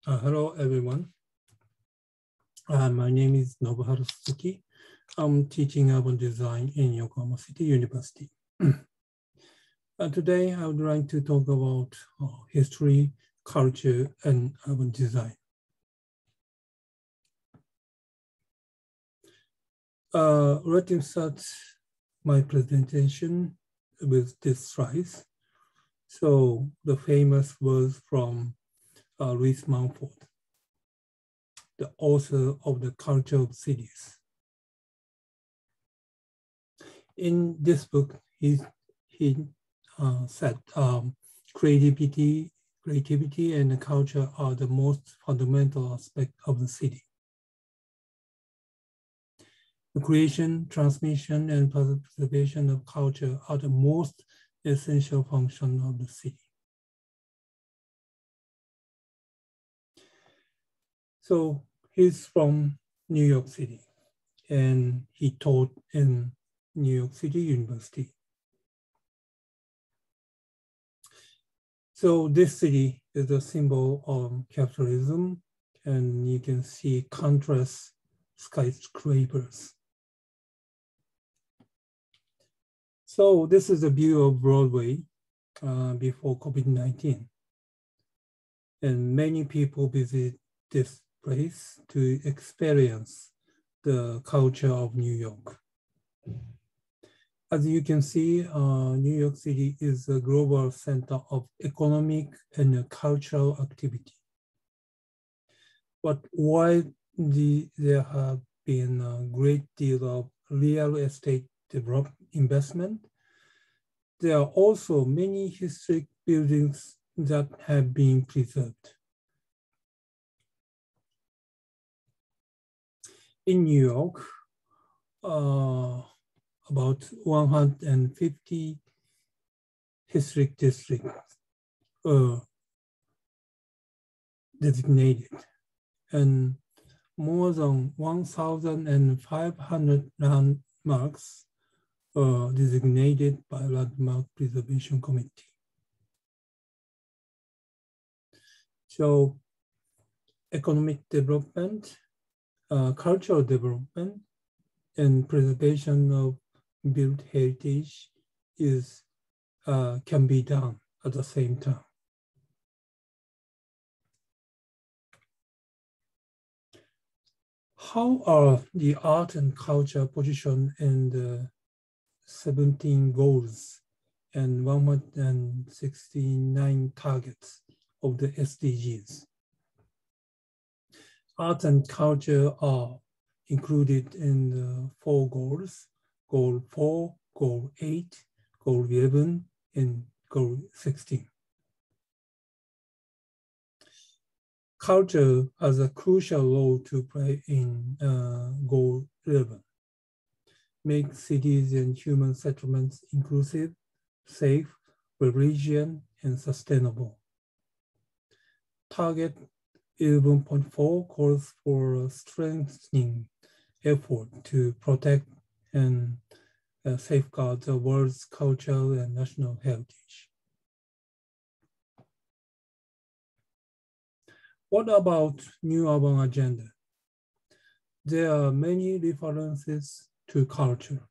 Hello, everyone. My name is Nobuharu Suzuki. I'm teaching urban design in Yokohama City University. Today, I would like to talk about history, culture, and urban design. Let me start my presentation with this slide. So the famous words from Louis Mumford, the author of The Culture of Cities. In this book, he said creativity and culture are the most fundamental aspect of the city. The creation, transmission, and preservation of culture are the most essential function of the city. So he's from New York City, and he taught in New York City University. So this city is a symbol of capitalism, and you can see countless skyscrapers. So this is a view of Broadway before COVID-19. And many people visit this place to experience the culture of New York. As you can see, New York City is a global center of economic and cultural activity. But while there have been a great deal of real estate investment, there are also many historic buildings that have been preserved. In New York, about 150 historic districts designated, and more than 1,500 landmarks designated by Landmark Preservation Committee. So economic development, cultural development, and preservation of built heritage can be done at the same time. How are the art and culture positioned in the 17 goals and 169 targets of the SDGs? Art and culture are included in the 4 goals, Goal 4, Goal 8, Goal 11, and Goal 16. Culture has a crucial role to play in Goal 11. Make cities and human settlements inclusive, safe, resilient, and sustainable. Target 11.4 calls for a strengthening effort to protect and safeguard the world's cultural and national heritage. What about New Urban Agenda? There are many references to culture.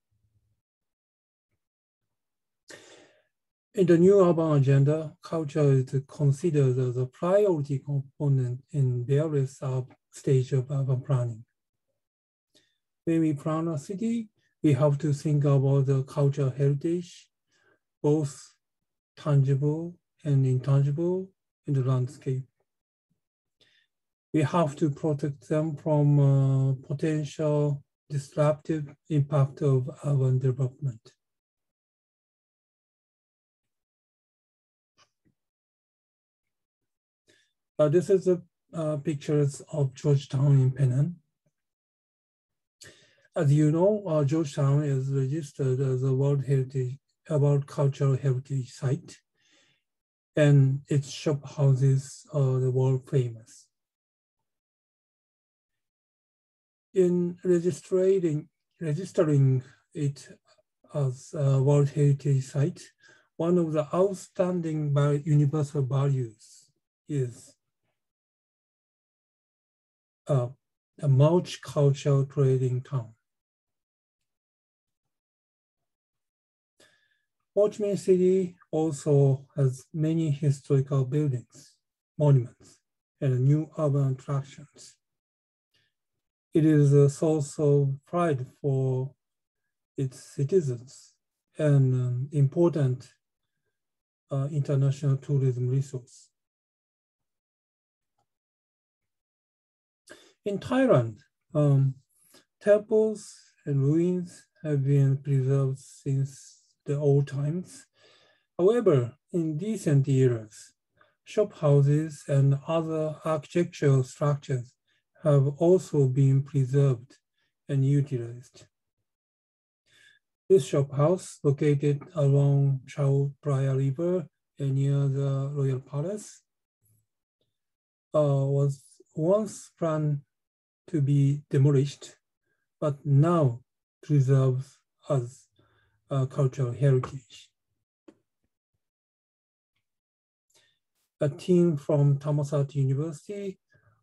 In the New Urban Agenda, culture is considered as a priority component in various stages of urban planning. When we plan a city, we have to think about the cultural heritage, both tangible and intangible, in the landscape. We have to protect them from potential disruptive impact of urban development. This is the pictures of Georgetown in Penang. As you know, Georgetown is registered as a World Cultural Heritage Site, and its shop houses are the world famous. In registering it as a World Heritage Site, one of the outstanding universal values is a multicultural trading town. Ho Chi Minh City also has many historical buildings, monuments, and new urban attractions. It is a source of pride for its citizens and an important international tourism resource. In Thailand, temples and ruins have been preserved since the old times. However, in recent years, shop houses and other architectural structures have also been preserved and utilized. This shop house, located along Chao Phraya River and near the Royal Palace, was once planned to be demolished, but now preserves as a cultural heritage. A team from Thammasat University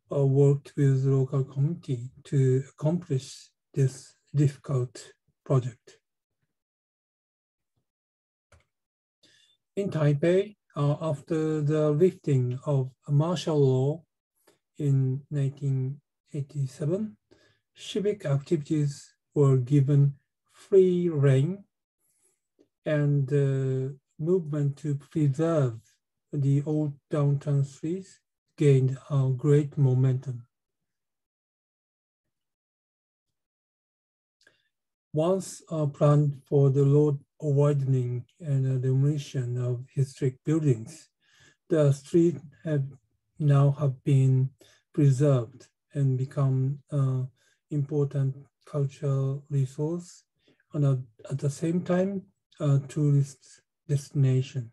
worked with the local community to accomplish this difficult project. In Taipei, after the lifting of martial law in 1987, civic activities were given free rein, and the movement to preserve the old downtown streets gained a great momentum. Once planned for the road widening and demolition of historic buildings, the streets now have been preserved and become an important cultural resource, and at the same time, a tourist destination.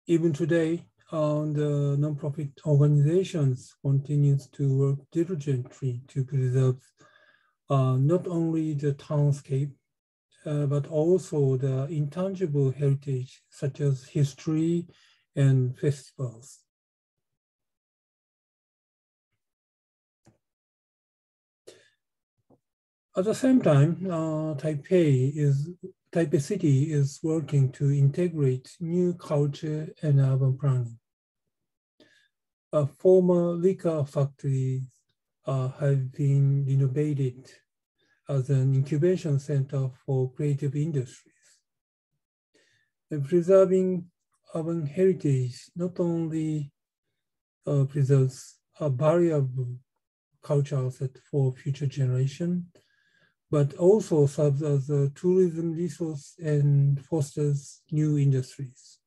Even today, the nonprofit organizations continues to work diligently to preserve not only the townscape, but also the intangible heritage such as history and festivals. At the same time, Taipei City is working to integrate new culture and urban planning. Former liquor factories have been renovated as an incubation center for creative industries. And preserving urban heritage not only preserves a valuable cultural asset for future generations, but also serves as a tourism resource and fosters new industries.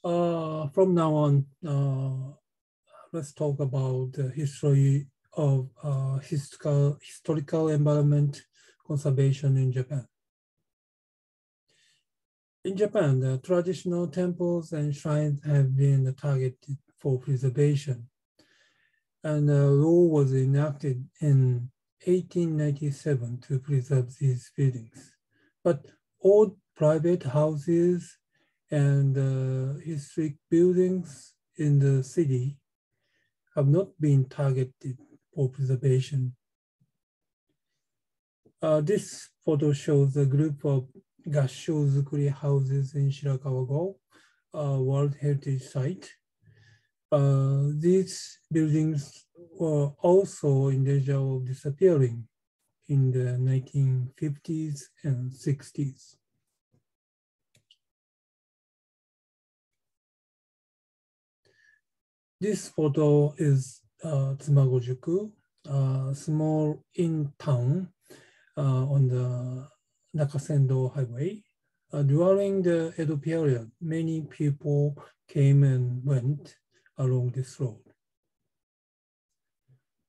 From now on, let's talk about the history of historical environment conservation in Japan. In Japan, the traditional temples and shrines have been targeted for preservation, and a law was enacted in 1897 to preserve these buildings. But old private houses and historic buildings in the city have not been targeted for preservation. This photo shows a group of Gassho-zukuri houses in Shirakawa-go, a World Heritage Site. These buildings were also in danger of disappearing in the 1950s and 60s. This photo is Tsumago-juku, a small inn town on the Nakasendo Highway. During the Edo period, many people came and went along this road.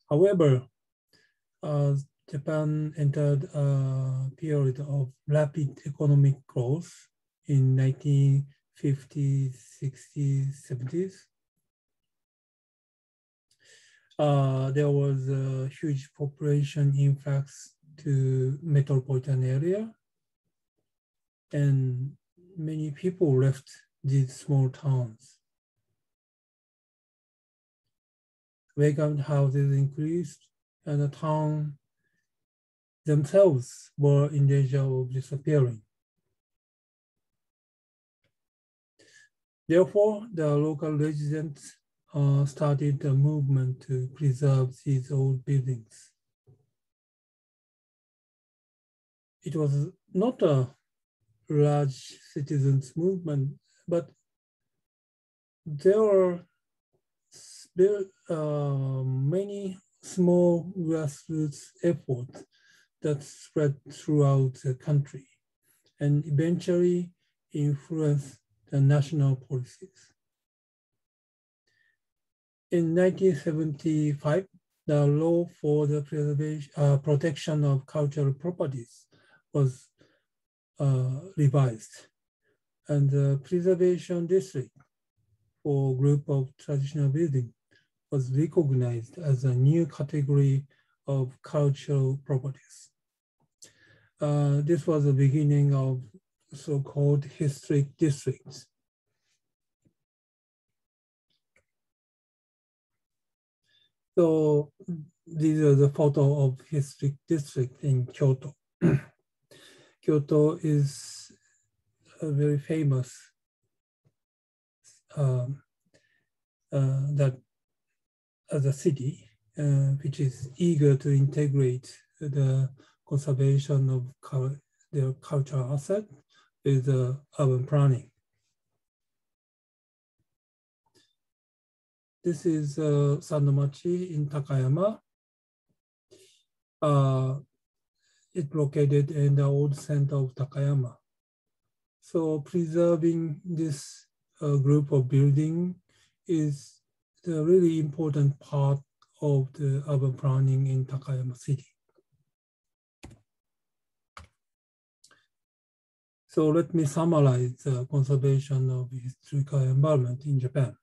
However, Japan entered a period of rapid economic growth in 1950s, 60s, 70s. There was a huge population influx to metropolitan area, and many people left these small towns. Vacant houses increased, and the town themselves were in danger of disappearing. Therefore, the local residents started a movement to preserve these old buildings. It was not a large citizens movement, but there were many small grassroots efforts that spread throughout the country and eventually influenced the national policies. In 1975, the law for the protection of cultural properties was revised, and the preservation district for group of traditional buildings was recognized as a new category of cultural properties. This was the beginning of so-called historic districts. So these are the photo of historic district in Kyoto. Kyoto is a very famous that as a city, which is eager to integrate the conservation of their cultural asset with urban planning. This is Sannomachi in Takayama. It's located in the old center of Takayama. So preserving this group of building is the really important part of the urban planning in Takayama City. So let me summarize the conservation of historical environment in Japan.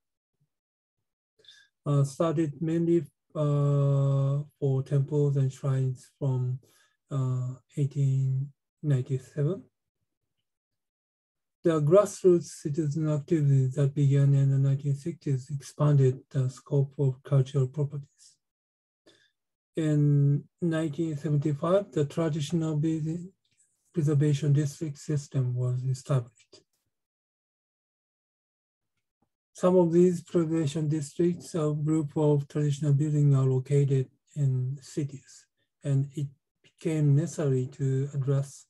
Started mainly for temples and shrines from 1897. The grassroots citizen activities that began in the 1960s expanded the scope of cultural properties. In 1975, the traditional preservation district system was established. Some of these preservation districts, a group of traditional buildings are located in cities, and it became necessary to address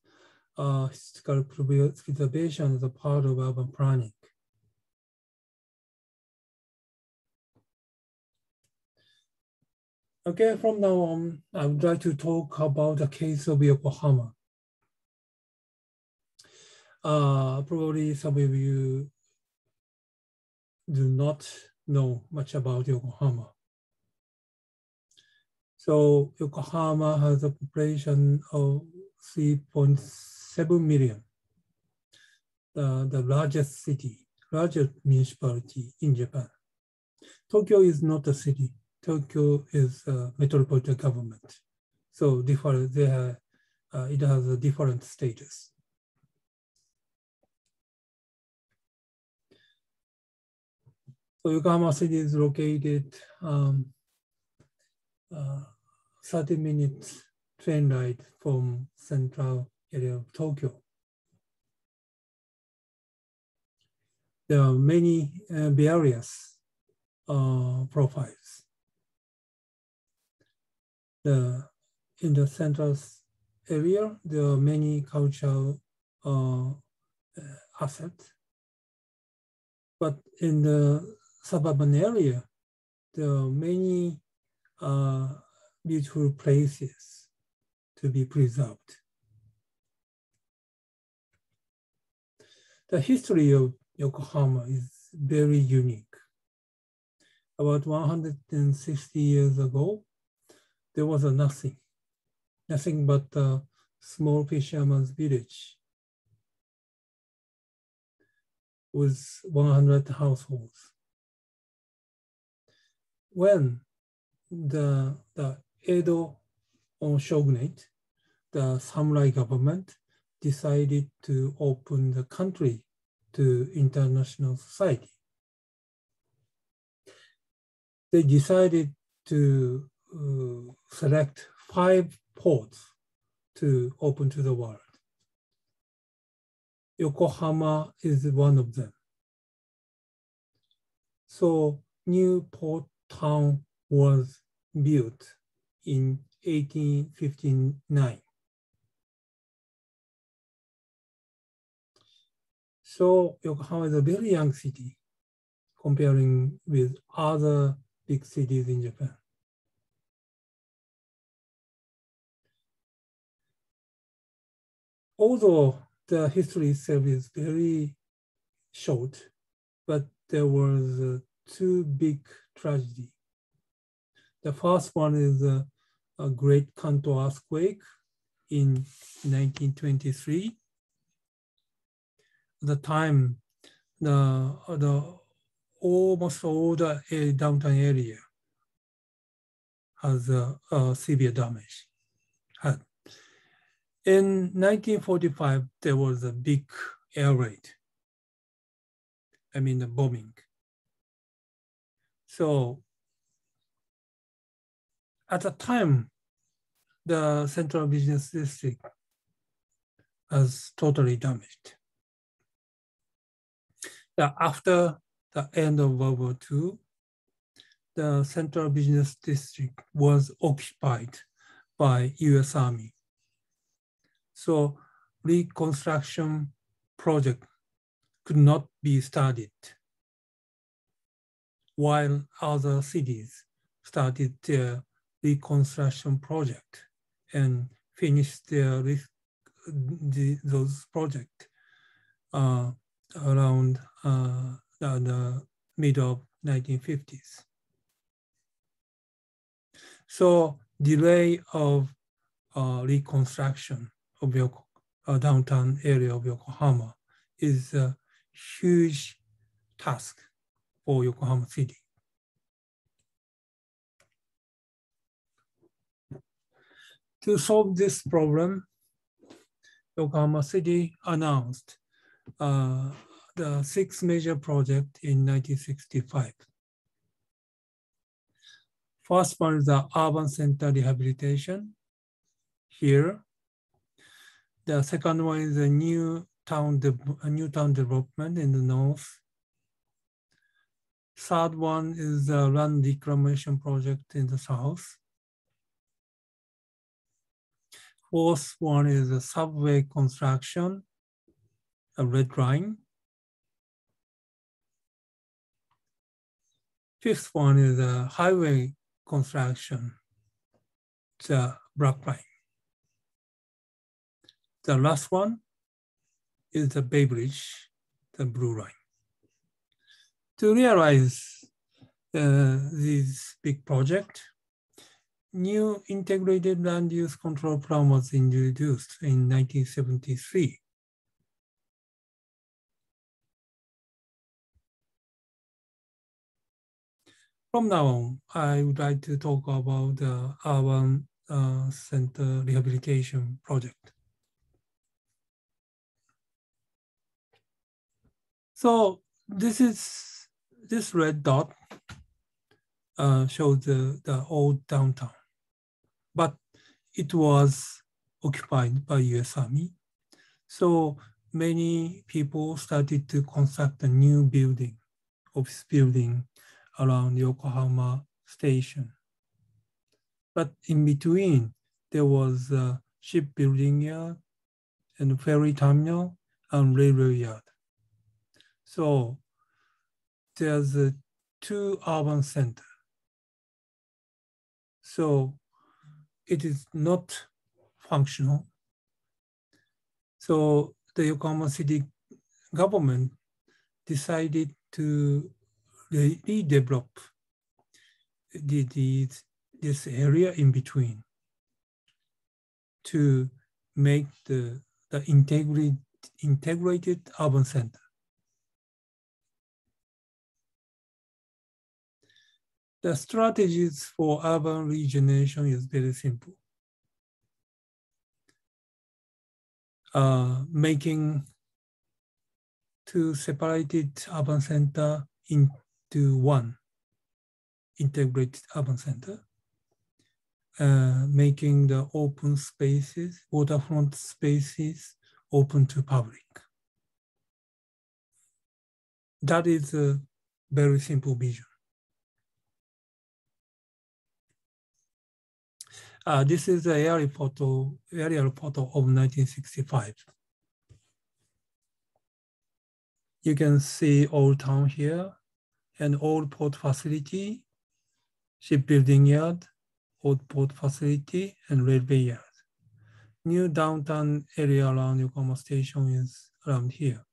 historical preservation as a part of urban planning. Okay, from now on, I would like to talk about the case of Yokohama. Probably some of you do not know much about Yokohama. So Yokohama has a population of 3.7 million, the largest municipality in Japan. Tokyo is not a city. Tokyo is a metropolitan government. So it has a different status. So Yokohama City is located 30-minute train ride from central area of Tokyo. There are many various profiles. In the central area, there are many cultural assets. But in the suburban area, there are many beautiful places to be preserved. The history of Yokohama is very unique. About 160 years ago, there was nothing but a small fisherman's village with 100 households. When the Edo shogunate, the samurai government, decided to open the country to international society. They decided to select 5 ports to open to the world. Yokohama is one of them. So new port town was built in 1859. So Yokohama is a very young city comparing with other big cities in Japan. Although the history itself is very short, but there was 2 big tragedies. The first one is a great Kanto earthquake in 1923. At the time, almost all the downtown area has severe damage. In 1945, there was a big air raid. I mean, the bombing. So at the time, the central business district was totally damaged. After the end of World War II, the central business district was occupied by US Army. So reconstruction project could not be started while other cities started their reconstruction project and finished those projects around the middle of 1950s. So delay of reconstruction of downtown area of Yokohama is a huge task for Yokohama City. To solve this problem, Yokohama City announced the 6 major projects in 1965. First one is the urban center rehabilitation here. The second one is a new town development in the north. Third one is the land reclamation project in the south. Fourth one is a subway construction, a red line. Fifth one is a highway construction, the black line. The last one is the Bay Bridge, the blue line. To realize this big project, new integrated land use control plan was introduced in 1973. From now on, I would like to talk about the urban center rehabilitation project. So this red dot shows the old downtown, but it was occupied by US Army. So many people started to construct a new building, office building around Yokohama Station. But in between, there was a shipbuilding yard and ferry terminal and railway yard. So there's 2 urban centers. So it is not functional. So the Yokohama City government decided to redevelop this area in between to make the integrated urban center. The strategies for urban regeneration is very simple. Making two separated urban center into one integrated urban center, making the open spaces, waterfront spaces, open to public. That is a very simple vision. This is the aerial photo of 1965. You can see Old Town here, an old port facility, shipbuilding yard, old port facility, and railway yard. New downtown area around Yokohama Station is around here.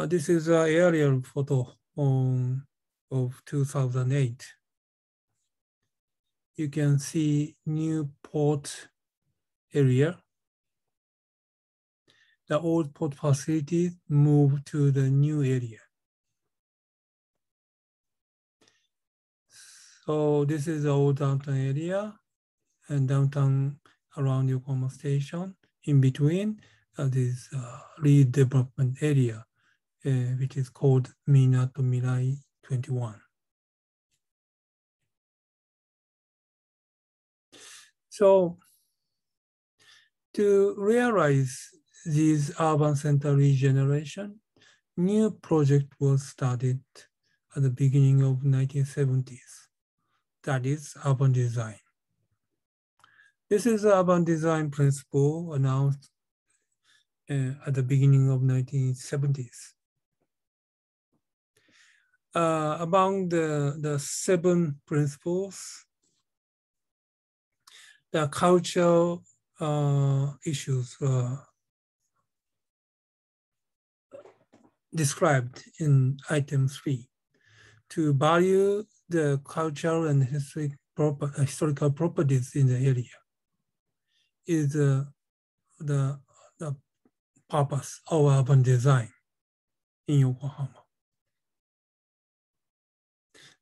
This is an aerial photo of 2008. You can see new port area. The old port facility moved to the new area. So this is the old downtown area and downtown around Yokohama Station. In between, this redevelopment area, which is called Minato Mirai 21. So to realize this urban center regeneration, new project was started at the beginning of 1970s. That is urban design. This is the urban design principle announced at the beginning of 1970s. Among the 7 principles, the cultural issues described in item 3. To value the cultural and historical properties in the area is the purpose of urban design in Yokohama.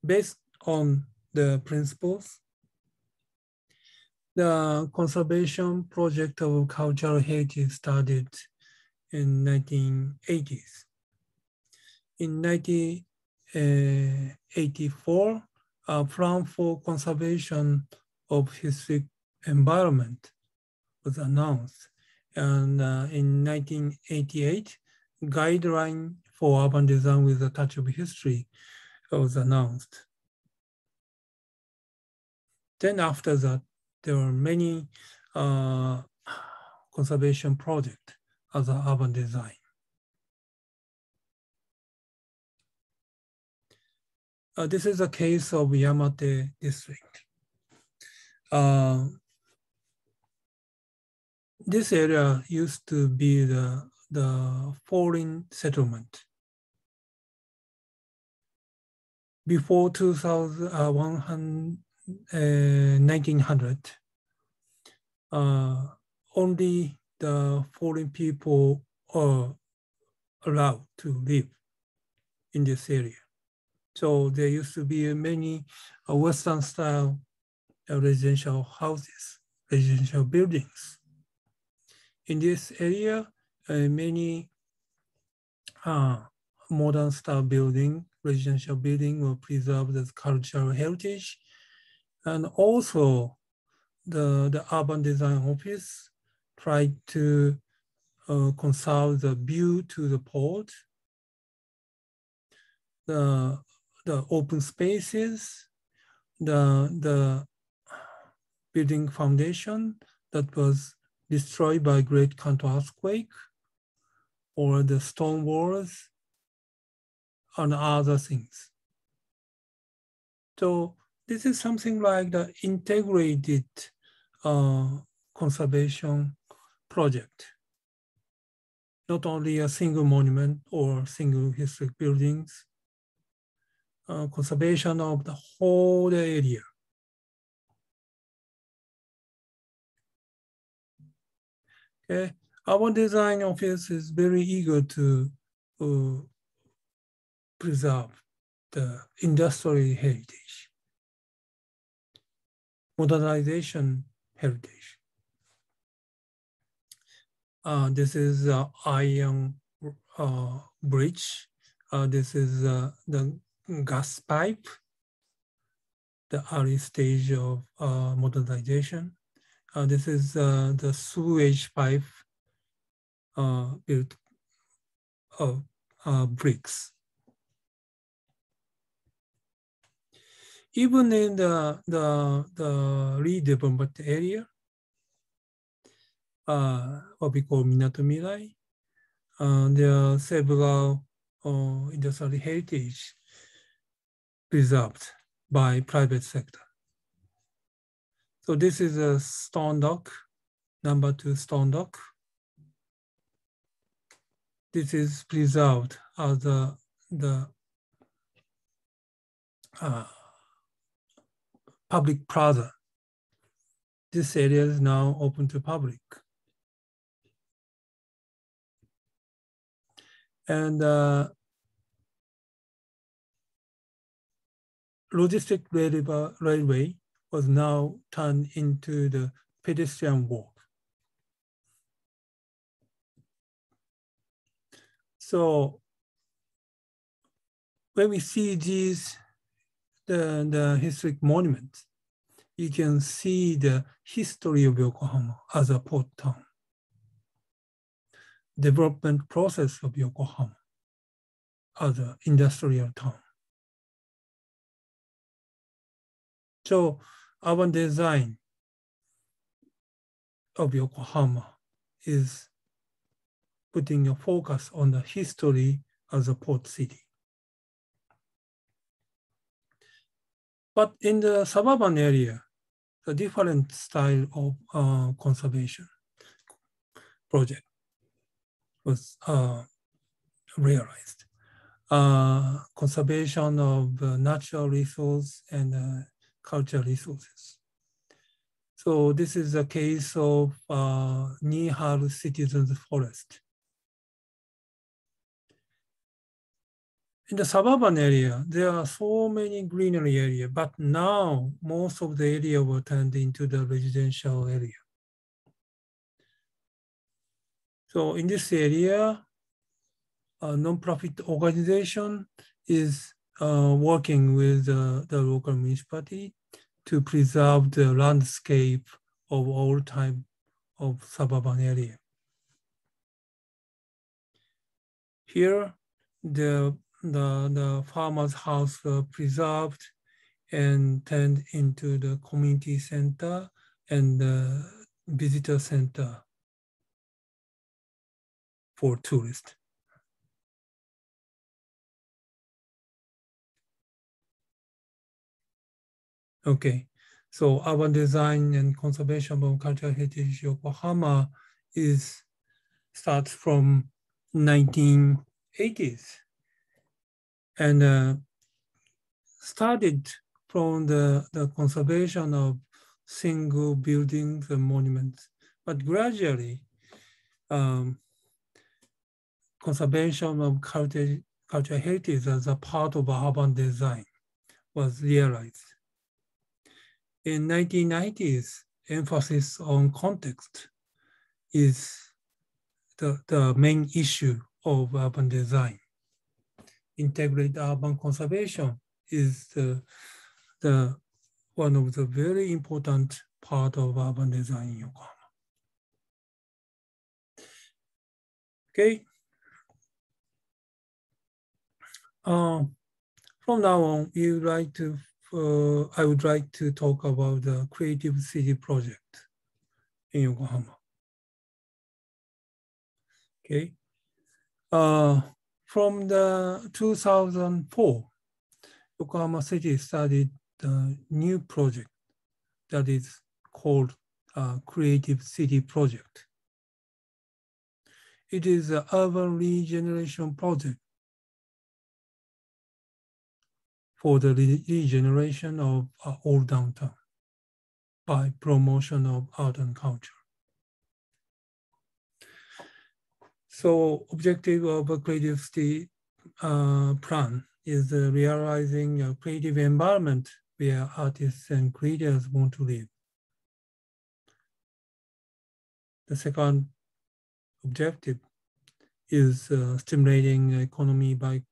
Based on the principles, the conservation project of cultural heritage started in 1980s. In 1984, a plan for conservation of historic environment was announced. And in 1988, guideline for urban design with a touch of history was announced. Then after that, there were many conservation projects as an urban design. This is a case of Yamate district. This area used to be the foreign settlement. Before 1900, only the foreign people are allowed to live in this area. So there used to be many Western style residential houses, residential buildings. In this area, many modern style residential building were preserved as cultural heritage. And also the urban design office tried to conserve the view to the port, the open spaces, the building foundation that was destroyed by Great Kanto earthquake, or the stone walls, and other things. So this is something like the integrated conservation project. Not only a single monument or single historic buildings, conservation of the whole area. Okay, our design office is very eager to preserve the industrial heritage, modernization heritage. This is iron bridge. This is the gas pipe, the early stage of modernization. This is the sewage pipe built of bricks. Even in the redevelopment area, what we call Minato Mirai, there are several industrial heritage preserved by private sector. So this is a stone dock, number 2 stone dock. This is preserved as the public plaza. This area is now open to public. And logistic railway was now turned into the pedestrian walk. So when we see these, the historic monuments, you can see the history of Yokohama as a port town, development process of Yokohama as an industrial town. So urban design of Yokohama is putting a focus on the history as a port city. But in the suburban area, a different style of conservation project was realized. Conservation of natural resources and cultural resources. So this is a case of Niihara Citizens Forest. In the suburban area, there are so many greenery areas, but now most of the area were turned into the residential area. So in this area, a non-profit organization is working with the local municipality to preserve the landscape of all type of suburban area. Here, the farmer's house were preserved and turned into the community center and the visitor center for tourists. Okay, so urban design and conservation of cultural heritage Yokohama starts from 1980s and started from the conservation of single buildings and monuments, but gradually conservation of cultural heritage as a part of urban design was realized. In 1990s, emphasis on context is the main issue of urban design. Integrated urban conservation is one of the very important part of urban design in Yokohama. Okay. From now on, I would like to talk about the Creative City project in Yokohama. Okay. From the 2004, Yokohama City started the new project that is called Creative City Project. It is an urban regeneration project for the regeneration of old downtown by promotion of art and culture. So objective of a creative city plan is realizing a creative environment where artists and creators want to live. The second objective is stimulating the economy by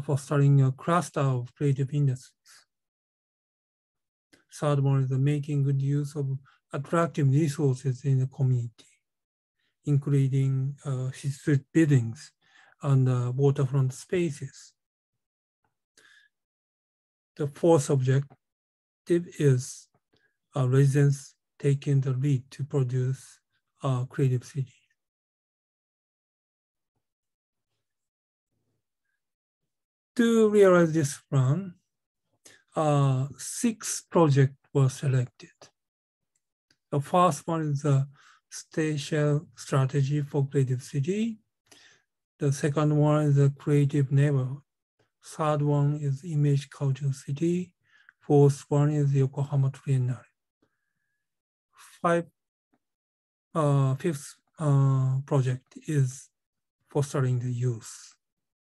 fostering a cluster of creative industries. Third one is making good use of attractive resources in the community, including street buildings and waterfront spaces. The fourth objective is residents taking the lead to produce a creative city. To realize this plan, 6 projects were selected. The first one is the spatial strategy for creative city. The second one is the creative neighborhood. Third one is image culture city. Fourth one is Yokohama Triennale. Fifth project is fostering the youth.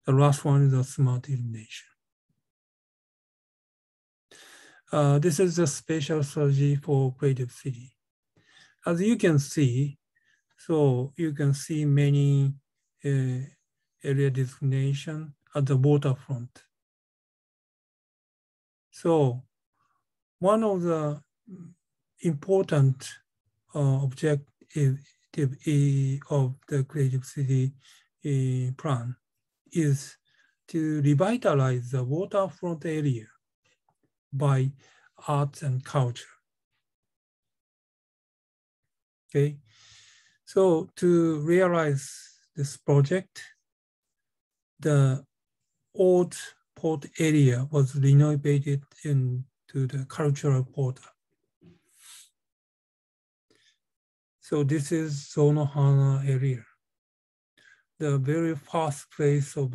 The last one is a smart illumination. This is the spatial strategy for creative city. As you can see, so you can see many area designation at the waterfront. So one of the important objective of the creative city plan is to revitalize the waterfront area by arts and culture. Okay, so to realize this project, the old port area was renovated into the cultural portal. So this is Sonohana area, the very first place of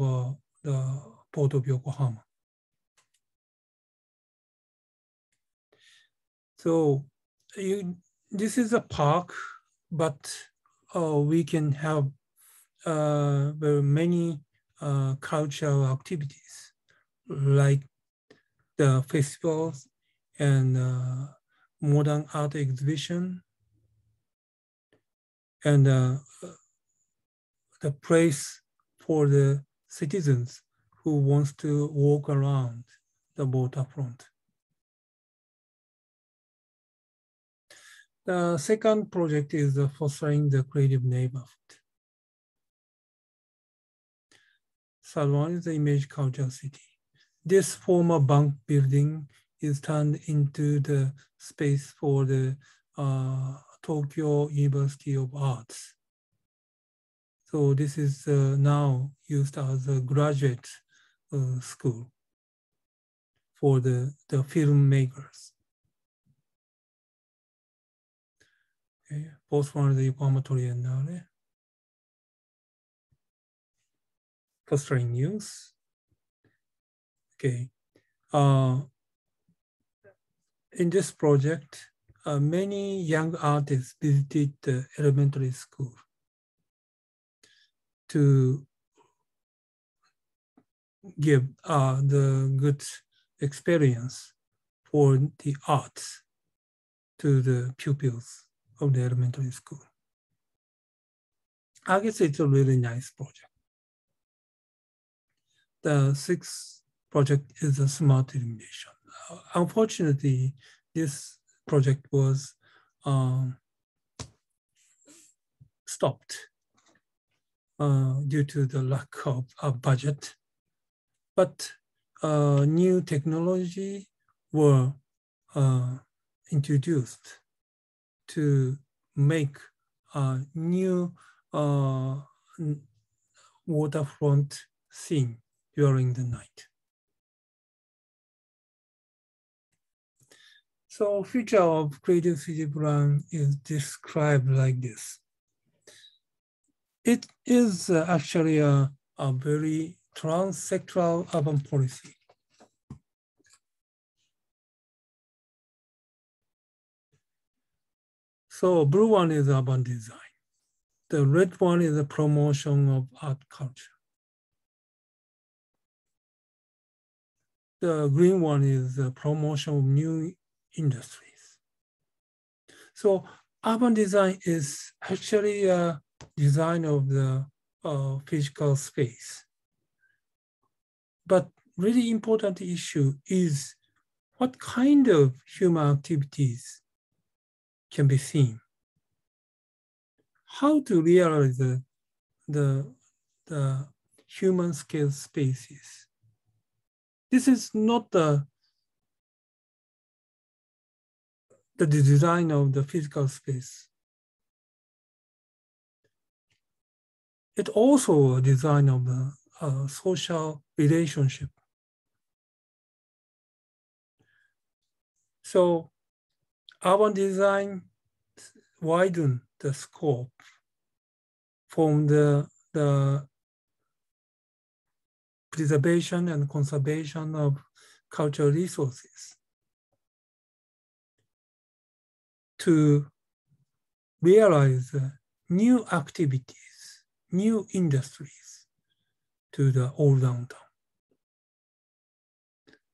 the port of Yokohama. So this is a park, but we can have very many cultural activities like the festivals and modern art exhibition, and the place for the citizens who wants to walk around the waterfront. The second project is fostering the creative neighborhood. Third one is the image culture city. This former bank building is turned into the space for the Tokyo University of Arts. So this is now used as a graduate school for the filmmakers. Okay. Fourth one is the Yokohama Triennale. Fostering youth. Okay. In this project, many young artists visited the elementary school to give the good experience for the arts to the pupils of the elementary school. I guess it's a really nice project. The sixth project is a smart illumination. Unfortunately, this project was stopped due to the lack of budget. But new technology were introduced to make a new waterfront scene during the night. So future of creative city plan is described like this. It is actually a very trans-sectoral urban policy. So blue one is urban design. The red one is the promotion of art culture. The green one is the promotion of new industries. So urban design is actually design of the physical space. But really important issue is what kind of human activities can be seen. How to realize the human scale spaces. This is not the design of the physical space. It's also a design of the social relationship. So urban design widen the scope from the preservation and conservation of cultural resources to realize new activities, new industries to the old downtown.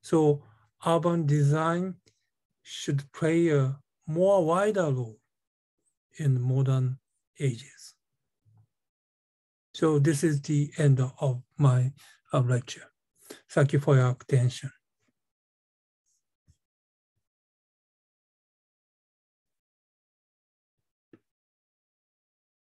So urban design should play a more wider role in modern ages. So this is the end of my lecture. Thank you for your attention.